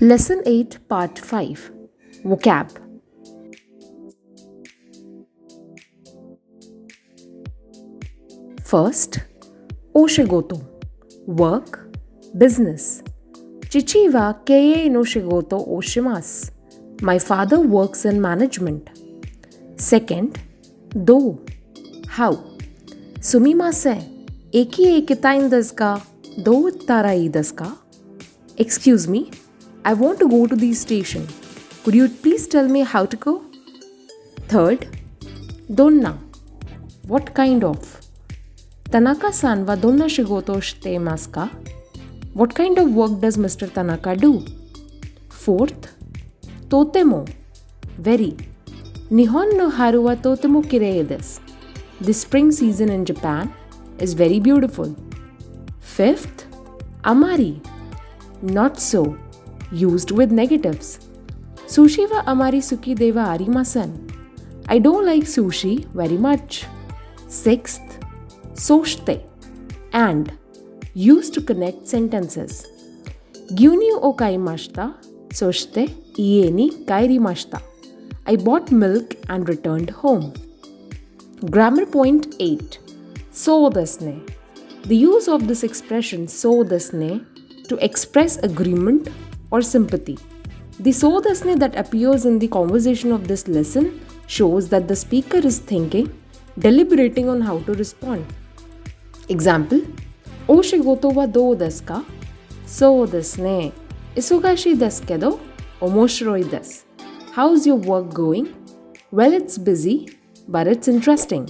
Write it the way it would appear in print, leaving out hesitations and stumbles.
Lesson 8, Part 5 Vocab. First, oshigoto, work, business. Chichi wa kei no shigoto o shimasu. My father works in management. Second, do, how. Sumimasen, eki ekitain desu ka? Do tarai desu ka? Excuse me, I want to go to the station. Could you please tell me how to go? Third, donna. What kind of? Tanaka-san wa donna shigoto shite imasu ka? What kind of work does Mr. Tanaka do? Fourth, totemo. Very. Nihon no haru wa totemo kirei desu. The spring season in Japan is very beautiful. Fifth, amari. Not so. Used with negatives. Sushi wa amari suki deva arimasen. I don't like sushi very much. Sixth, soshite. And. Used to connect sentences. Gyuni o kaimashita, soshite ie ni kairimashita. I bought milk and returned home. Grammar point 8. So desu ne. The use of this expression so desu ne to express agreement or sympathy. The so desu ne that appears in the conversation of this lesson shows that the speaker is thinking, deliberating on how to respond. Example, O shigoto wa dou desu ka? So desu ne. Isugashi desu kedo, omoshiroi desu. How's your work going? Well, it's busy, but it's interesting.